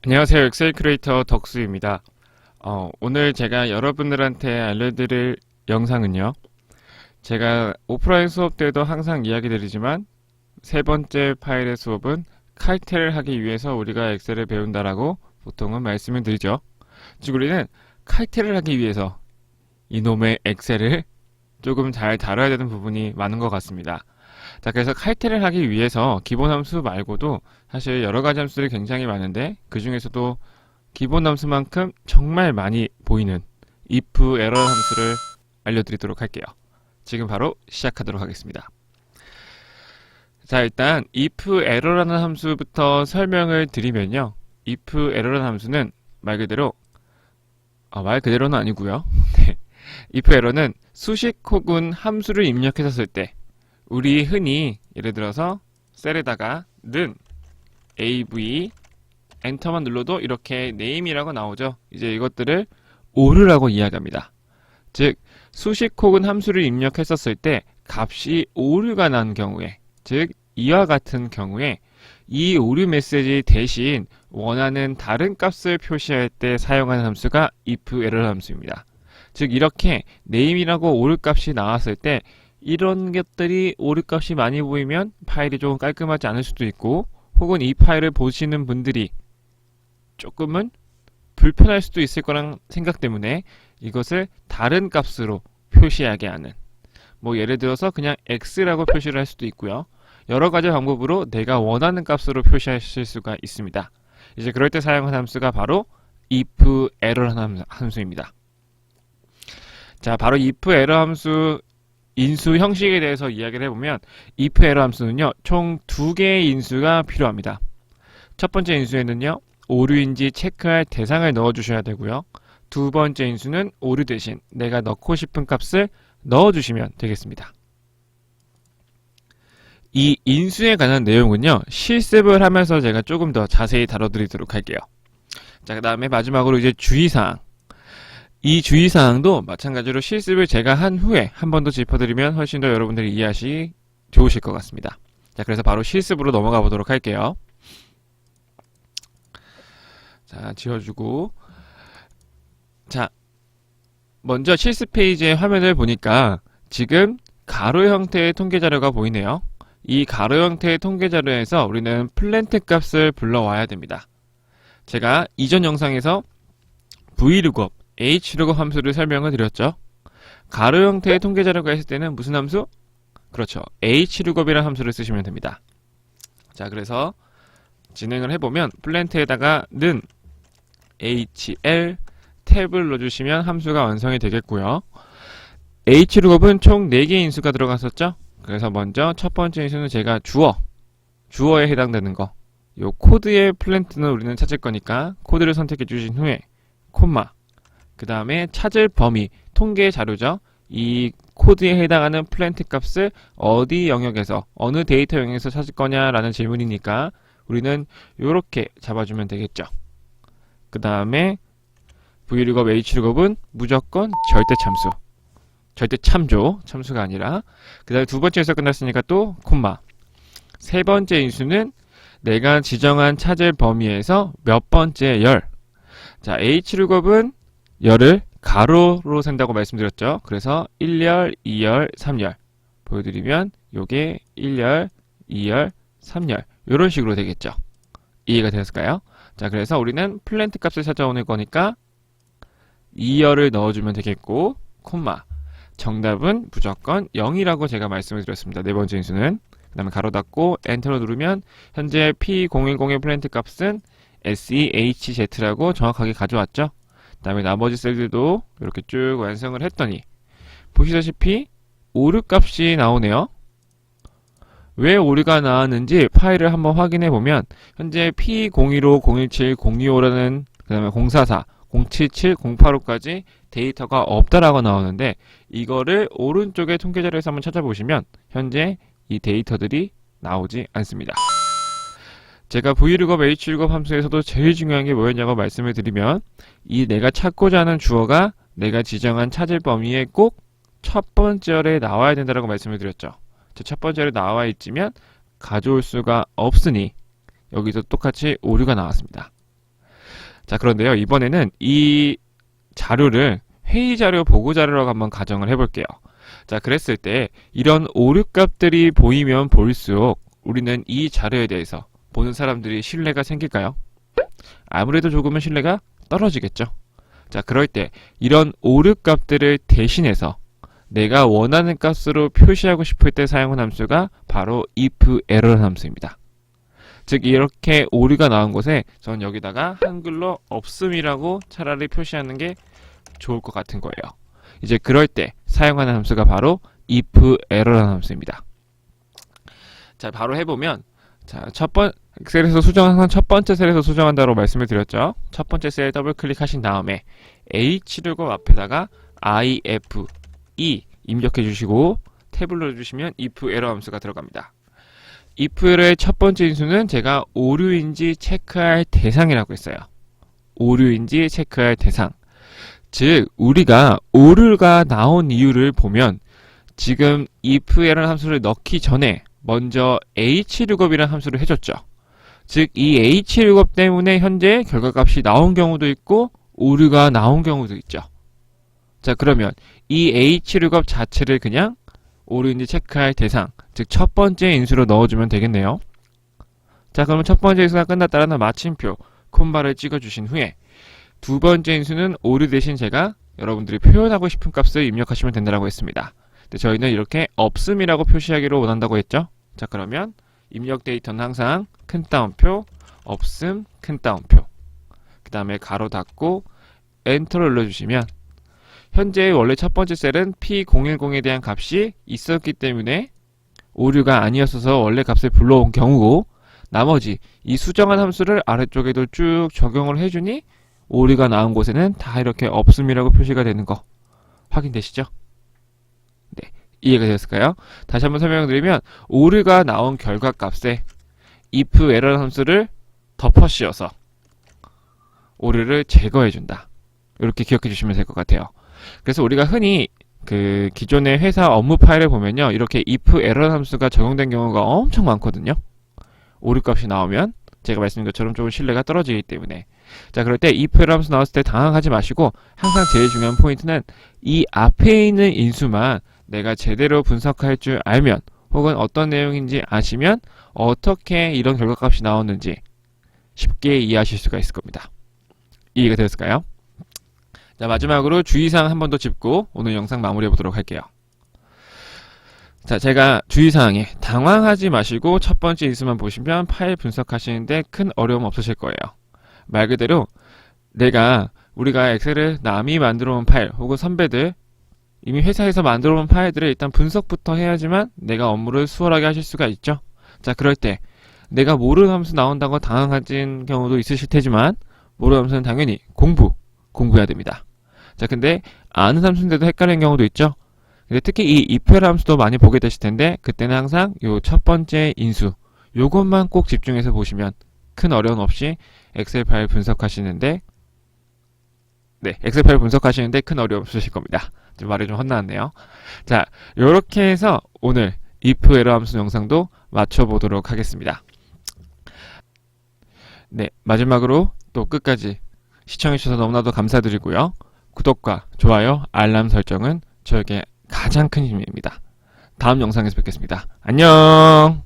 안녕하세요. 엑셀 크리에이터 덕수입니다. 오늘 제가 여러분들한테 알려드릴 영상은요. 제가 오프라인 수업 때도 항상 이야기 드리지만 세 번째 파일의 수업은 칼퇴를 하기 위해서 우리가 엑셀을 배운다라고 보통은 말씀을 드리죠. 즉 우리는 칼퇴를 하기 위해서 이놈의 엑셀을 조금 잘 다뤄야 되는 부분이 많은 것 같습니다. 자, 그래서 칼퇴를 하기 위해서 기본 함수 말고도 사실 여러 가지 함수들이 굉장히 많은데 그 중에서도 기본 함수만큼 정말 많이 보이는 if error 함수를 알려드리도록 할게요. 지금 바로 시작하도록 하겠습니다. 자, 일단 if error라는 함수부터 설명을 드리면요. if error라는 함수는 말 그대로는 아니고요. 네. if error는 수식 혹은 함수를 입력했었을 때 우리 흔히 예를 들어서 셀에다가 는 AV 엔터만 눌러도 이렇게 name이라고 나오죠. 이제 이것들을 오류라고 이야기합니다. 즉 수식 혹은 함수를 입력했었을 때 값이 오류가 난 경우에, 즉 이와 같은 경우에 이 오류 메시지 대신 원하는 다른 값을 표시할 때 사용하는 함수가 if error 함수입니다. 즉 이렇게 name이라고 오류 값이 나왔을 때 이런 것들이 오류 값이 많이 보이면 파일이 조금 깔끔하지 않을 수도 있고, 혹은 이 파일을 보시는 분들이 조금은 불편할 수도 있을 거란 생각 때문에 이것을 다른 값으로 표시하게 하는, 뭐 예를 들어서 그냥 x라고 표시를 할 수도 있고요. 여러 가지 방법으로 내가 원하는 값으로 표시하실 수가 있습니다. 이제 그럴 때 사용하는 함수가 바로 if error 함수입니다. 자, 바로 if error 함수 인수 형식에 대해서 이야기를 해보면 if error 함수는요, 총 두 개의 인수가 필요합니다. 첫 번째 인수에는요, 오류인지 체크할 대상을 넣어주셔야 되고요. 두 번째 인수는 오류 대신 내가 넣고 싶은 값을 넣어주시면 되겠습니다. 이 인수에 관한 내용은요, 실습을 하면서 제가 조금 더 자세히 다뤄드리도록 할게요. 자, 그 다음에 마지막으로 이제 주의사항. 이 주의사항도 마찬가지로 실습을 제가 한 후에 한 번 더 짚어드리면 훨씬 더 여러분들이 이해하시기 좋으실 것 같습니다. 자, 그래서 바로 실습으로 넘어가 보도록 할게요. 자, 지워주고. 자, 먼저 실습 페이지의 화면을 보니까 지금 가로 형태의 통계 자료가 보이네요. 이 가로 형태의 통계 자료에서 우리는 플랜트 값을 불러와야 됩니다. 제가 이전 영상에서 vlookup, hlookup 함수를 설명을 드렸죠. 가로 형태의 통계 자료가 있을 때는 무슨 함수? 그렇죠. hlookup이라는 함수를 쓰시면 됩니다. 자, 그래서 진행을 해보면 플랜트에다가 는 hl 탭을 넣어주시면 함수가 완성이 되겠고요. hlookup은 총 4개의 인수가 들어갔었죠. 그래서 먼저 첫 번째 인수는 제가 주어에 해당되는 거, 요 코드의 플랜트는 우리는 찾을 거니까 코드를 선택해 주신 후에 콤마, 그 다음에 찾을 범위, 통계 자료죠. 이 코드에 해당하는 플랜트 값을 어디 영역에서, 어느 데이터 영역에서 찾을 거냐라는 질문이니까 우리는 이렇게 잡아주면 되겠죠. 그 다음에 vlookup, hlookup은 무조건 절대 참수, 절대 참조, 참수가 아니라. 그 다음에 두 번째에서 끝났으니까 또 콤마. 세 번째 인수는 내가 지정한 찾을 범위에서 몇 번째 열. 자, hlookup은 열을 가로로 센다고 말씀드렸죠. 그래서 1열, 2열, 3열 보여드리면 요게 1열, 2열, 3열 이런 식으로 되겠죠. 이해가 되었을까요? 자, 그래서 우리는 플랜트 값을 찾아오는 거니까 2열을 넣어주면 되겠고, 콤마. 정답은 무조건 0이라고 제가 말씀을 드렸습니다. 네 번째 인수는. 그 다음에 가로 닫고 엔터를 누르면 현재 P010의 플랜트 값은 SEHZ라고 정확하게 가져왔죠. 그 다음에 나머지 셀들도 이렇게 쭉 완성을 했더니 보시다시피 오류 값이 나오네요. 왜 오류가 나왔는지 파일을 한번 확인해 보면 현재 P015, 017, 025라는, 그 다음에 044, 077, 085까지 데이터가 없다라고 나오는데, 이거를 오른쪽에 통계 자료에서 한번 찾아보시면 현재 이 데이터들이 나오지 않습니다. 제가 vlookup, hlookup함수에서도 제일 중요한 게 뭐였냐고 말씀을 드리면, 이 내가 찾고자 하는 주어가 내가 지정한 찾을 범위에 꼭 첫 번째 열에 나와야 된다고 말씀을 드렸죠. 첫 번째 열에 나와 있지만 가져올 수가 없으니 여기서 똑같이 오류가 나왔습니다. 자, 그런데요. 이번에는 이 자료를 회의 자료, 보고 자료라고 한번 가정을 해볼게요. 자, 그랬을 때 이런 오류 값들이 보이면 볼수록 우리는 이 자료에 대해서 보는 사람들이 신뢰가 생길까요? 아무래도 조금은 신뢰가 떨어지겠죠. 자, 그럴 때 이런 오류 값들을 대신해서 내가 원하는 값으로 표시하고 싶을 때 사용한 함수가 바로 if error 함수입니다. 즉 이렇게 오류가 나온 곳에 전 여기다가 한글로 없음이라고 차라리 표시하는 게 좋을 것 같은 거예요. 이제 그럴 때 사용하는 함수가 바로 if error라는 함수입니다. 자, 바로 해보면, 자, 엑셀에서 항상 첫 번째 셀에서 수정한다고 말씀을 드렸죠. 첫 번째 셀 더블 클릭하신 다음에 H류고 앞에다가 IFE 입력해 주시고 탭을 눌러주시면 if error 함수가 들어갑니다. if error의 첫 번째 인수는 제가 오류인지 체크할 대상이라고 했어요. 오류인지 체크할 대상. 즉 우리가 오류가 나온 이유를 보면 지금 if error 함수를 넣기 전에 먼저 hlookup이라는 함수를 해줬죠. 즉 이 hlookup 때문에 현재 결과값이 나온 경우도 있고 오류가 나온 경우도 있죠. 자, 그러면 이 hlookup 자체를 그냥 오류인지 체크할 대상, 즉 첫 번째 인수로 넣어주면 되겠네요. 자, 그러면 첫 번째 인수가 끝났다라는 마침표 콤마를 찍어주신 후에 두 번째 인수는 오류 대신 제가 여러분들이 표현하고 싶은 값을 입력하시면 된다고 했습니다. 근데 저희는 이렇게 없음이라고 표시하기로 원한다고 했죠. 자, 그러면 입력 데이터는 항상 큰 따옴표, 없음, 큰 따옴표. 그 다음에 가로 닫고 엔터를 눌러주시면 현재 원래 첫 번째 셀은 P010에 대한 값이 있었기 때문에 오류가 아니었어서 원래 값을 불러온 경우고 나머지 이 수정한 함수를 아래쪽에도 쭉 적용을 해주니 오류가 나온 곳에는 다 이렇게 없음이라고 표시가 되는 거 확인되시죠? 네, 이해가 되었을까요? 다시 한번 설명드리면 오류가 나온 결과값에 if error 함수를 덮어 씌워서 오류를 제거해준다. 이렇게 기억해 주시면 될 것 같아요. 그래서 우리가 흔히 그 기존의 회사 업무 파일을 보면요, 이렇게 if error 함수가 적용된 경우가 엄청 많거든요. 오류값이 나오면 제가 말씀드린 것처럼 조금 신뢰가 떨어지기 때문에. 자, 그럴 때 if error 함수 나왔을 때 당황하지 마시고 항상 제일 중요한 포인트는 이 앞에 있는 인수만 내가 제대로 분석할 줄 알면 혹은 어떤 내용인지 아시면 어떻게 이런 결과값이 나오는지 쉽게 이해하실 수가 있을 겁니다. 이해가 되었을까요? 자, 마지막으로 주의사항 한 번 더 짚고 오늘 영상 마무리해 보도록 할게요. 자, 제가 주의사항에 당황하지 마시고 첫 번째 인수만 보시면 파일 분석하시는데 큰 어려움 없으실 거예요. 말 그대로 우리가 엑셀을 남이 만들어 온 파일 혹은 선배들 이미 회사에서 만들어 온 파일들을 일단 분석부터 해야지만 내가 업무를 수월하게 하실 수가 있죠. 자, 그럴 때 내가 모르는 함수 나온다고 당황하신 경우도 있으실 테지만 모르는 함수는 당연히 공부해야 됩니다. 자, 근데 아는 함수인데도 헷갈리는 경우도 있죠. 근데 특히 이 if error 함수도 많이 보게 되실 텐데 그때는 항상 요 첫 번째 인수 요것만 꼭 집중해서 보시면 큰 어려움 없이 엑셀 파일 분석하시는데 큰 어려움 없으실 겁니다. 좀 말이 좀 헛나왔네요. 자, 요렇게 해서 오늘 if error 함수 영상도 마쳐보도록 하겠습니다. 네, 마지막으로 또 끝까지 시청해주셔서 너무나도 감사드리고요. 구독과 좋아요, 알람 설정은 저에게 가장 큰 힘입니다. 다음 영상에서 뵙겠습니다. 안녕!